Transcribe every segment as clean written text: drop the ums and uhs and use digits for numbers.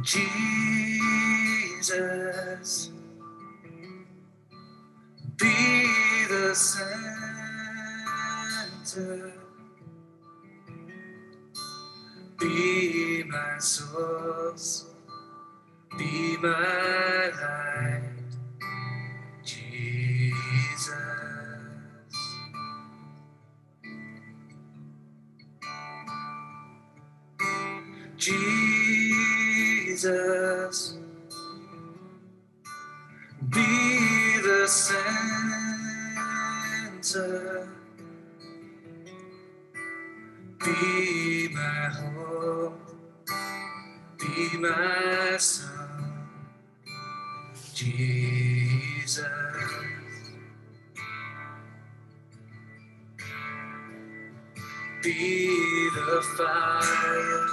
Jesus, be the center, be my source, be my light, Jesus. Jesus, be the center, be my hope, be my sun, Jesus. Be the fire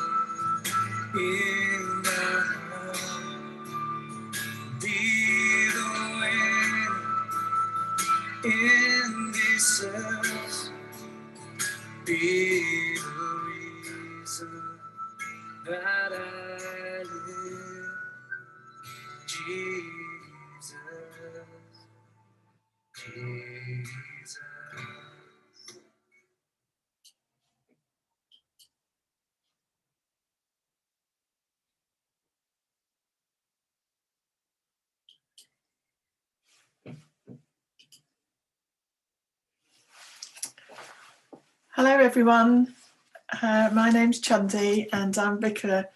in my heart, be the wind in these sails, be the reason that I live, Jesus, Jesus. Hello everyone, my name's Chundi and I'm Vicar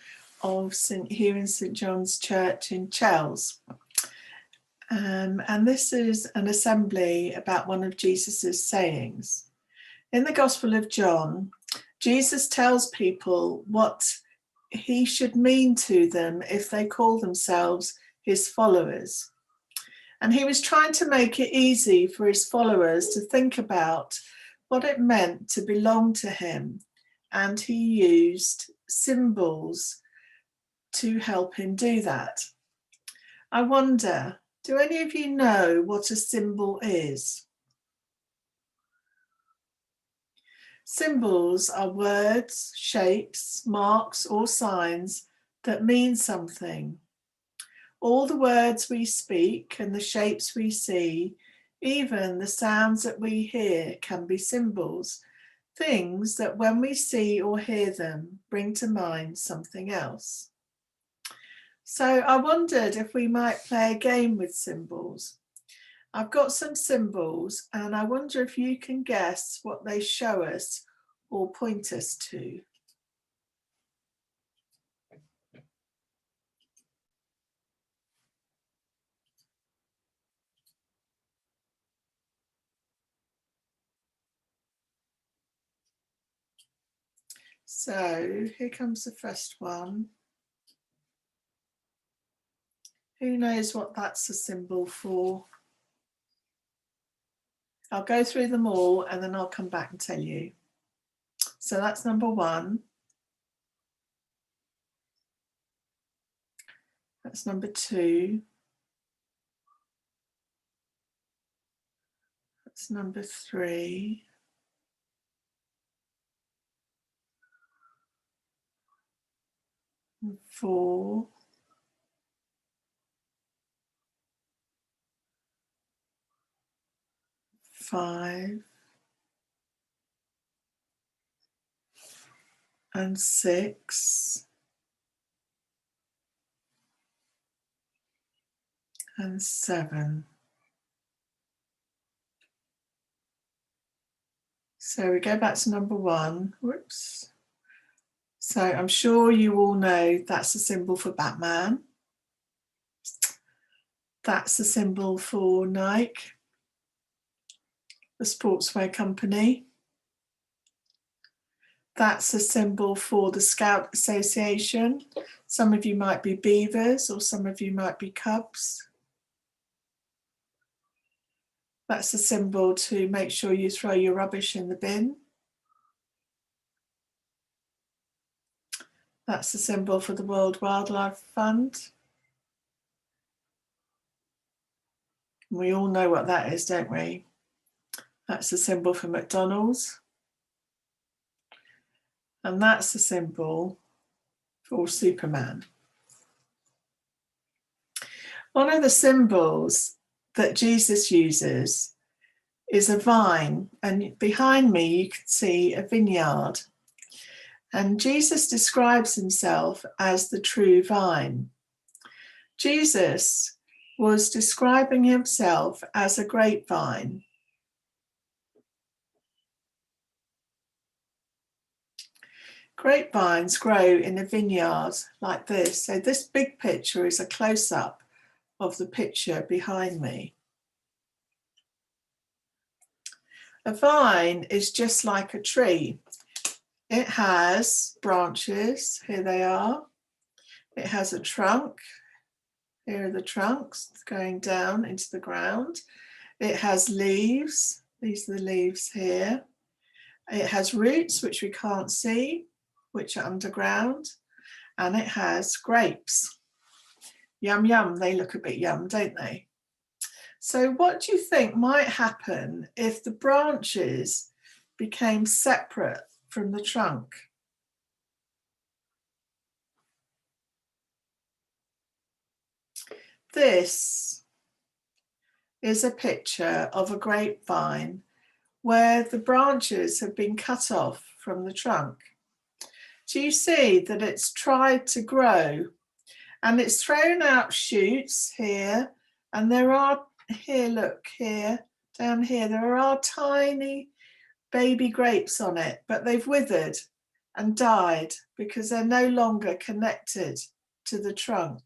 of St Hugh and St John's Church in Chels. And this is an assembly about one of Jesus's sayings. In the Gospel of John, Jesus tells people what he should mean to them if they call themselves his followers. And he was trying to make it easy for his followers to think about what it meant to belong to him, and he used symbols to help him do that. I wonder, do any of you know what a symbol is? Symbols are words, shapes, marks, or signs that mean something. All the words we speak and the shapes we see, even the sounds that we hear, can be symbols, things that when we see or hear them bring to mind something else. So I wondered if we might play a game with symbols. I've got some symbols and I wonder if you can guess what they show us or point us to. So here comes the first one. Who knows what that's a symbol for? I'll go through them all and then I'll come back and tell you. So that's number one. That's number two. That's number three. And 4. 5. And 6. And 7. So we go back to number 1. Whoops. So I'm sure you all know that's a symbol for Batman. That's a symbol for Nike, the sportswear company. That's a symbol for the Scout Association. Some of you might be beavers or some of you might be cubs. That's a symbol to make sure you throw your rubbish in the bin. That's a symbol for the World Wildlife Fund. We all know what that is, don't we? That's a symbol for McDonald's. And that's a symbol for Superman. One of the symbols that Jesus uses is a vine, and behind me you can see a vineyard. And Jesus describes himself as the true vine. Jesus was describing himself as a grapevine. Grapevines grow in a vineyard like this. So this big picture is a close-up of the picture behind me. A vine is just like a tree. It has branches, here they are. It has a trunk, here are the trunks going down into the ground. It has leaves, these are the leaves here. It has roots, which we can't see, which are underground. And it has grapes. Yum, yum, they look a bit yum, don't they? So what do you think might happen if the branches became separate from the trunk? This is a picture of a grapevine where the branches have been cut off from the trunk. Do you see that it's tried to grow and it's thrown out shoots here, and there are, here, look here, down here, there are tiny baby grapes on it, but they've withered and died because they're no longer connected to the trunk.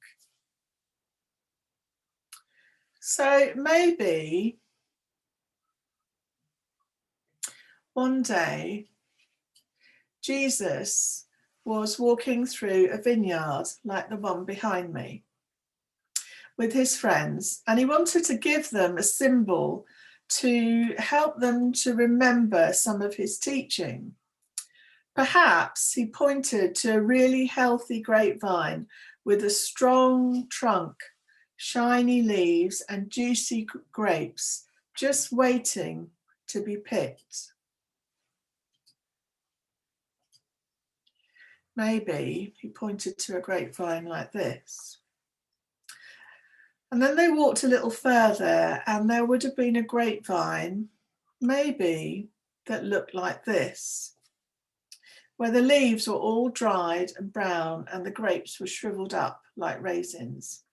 So maybe one day Jesus was walking through a vineyard like the one behind me with his friends, and he wanted to give them a symbol to help them to remember some of his teaching. Perhaps he pointed to a really healthy grapevine with a strong trunk, shiny leaves and juicy grapes just waiting to be picked. Maybe he pointed to a grapevine like this. And then they walked a little further and there would have been a grapevine, maybe, that looked like this, where the leaves were all dried and brown and the grapes were shriveled up like raisins.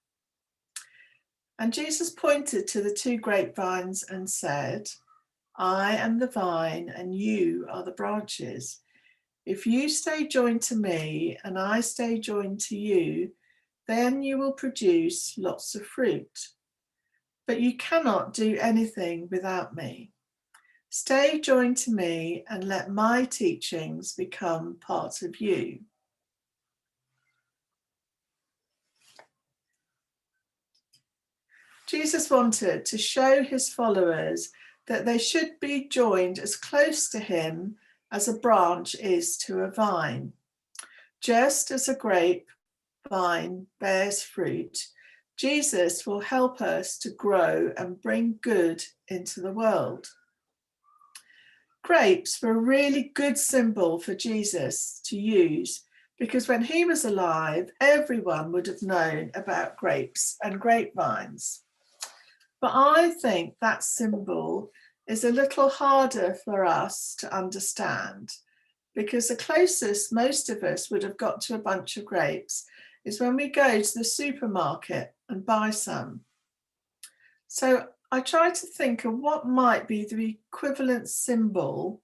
And Jesus pointed to the two grapevines and said, I am the vine and you are the branches. If you stay joined to me and I stay joined to you, then you will produce lots of fruit. But you cannot do anything without me. Stay joined to me and let my teachings become part of you. Jesus wanted to show his followers that they should be joined as close to him as a branch is to a vine. Just as a grapevine bears fruit, Jesus will help us to grow and bring good into the world. Grapes were a really good symbol for Jesus to use because when he was alive, everyone would have known about grapes and grapevines. But I think that symbol is a little harder for us to understand because the closest most of us would have got to a bunch of grapes is when we go to the supermarket and buy some. So I try to think of what might be the equivalent symbol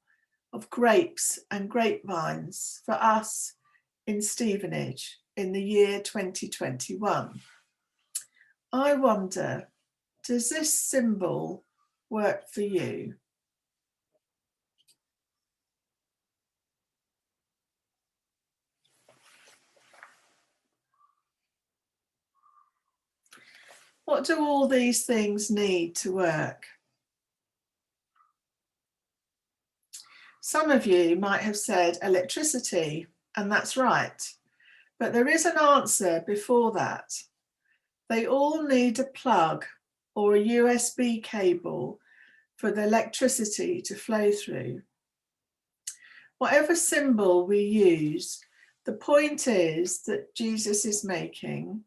of grapes and grapevines for us in Stevenage in the year 2021. I wonder, does this symbol work for you? What do all these things need to work? Some of you might have said electricity, and that's right. But there is an answer before that. They all need a plug or a USB cable for the electricity to flow through. Whatever symbol we use, the point is that Jesus is making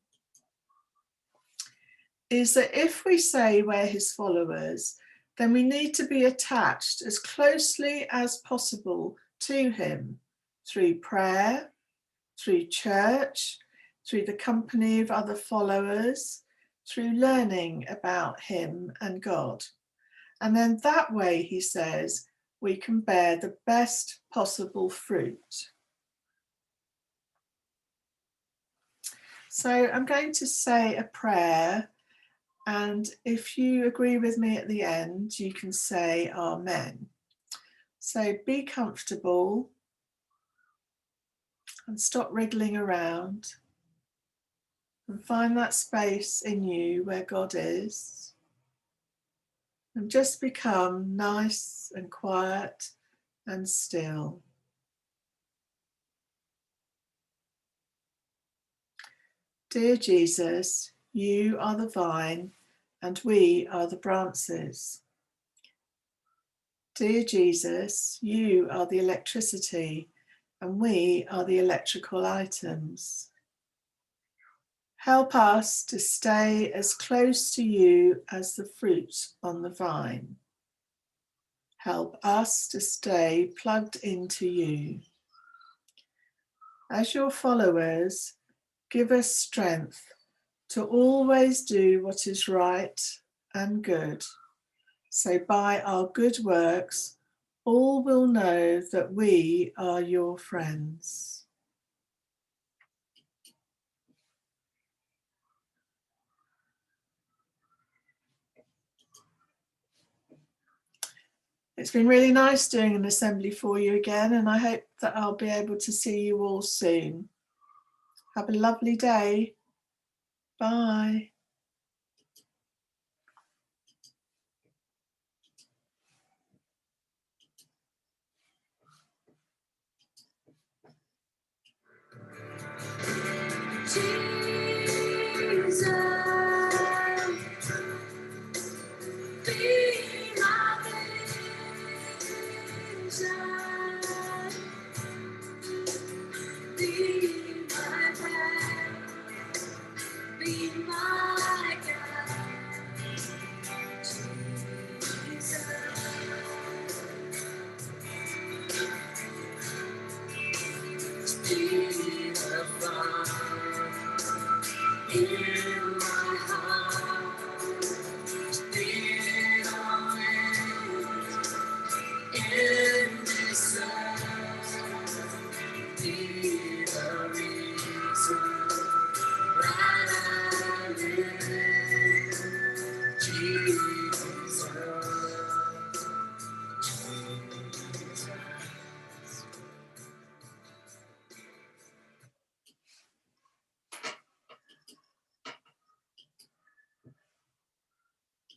is that if we say we're his followers, then we need to be attached as closely as possible to him through prayer, through church, through the company of other followers, through learning about him and God. And then that way, he says, we can bear the best possible fruit. So I'm going to say a prayer, and if you agree with me at the end, you can say Amen. So be comfortable and stop wriggling around and find that space in you where God is, and just become nice and quiet and still. Dear Jesus, you are the vine and we are the branches. Dear Jesus, you are the electricity and we are the electrical items. Help us to stay as close to you as the fruit on the vine. Help us to stay plugged into you. As your followers, give us strength to always do what is right and good, so by our good works, all will know that we are your friends. It's been really nice doing an assembly for you again, and I hope that I'll be able to see you all soon. Have a lovely day. Bye. Jesus, be my vision, be my friend, be my guide. Jesus, be the fire in my heart, be always in this earth, be the reason.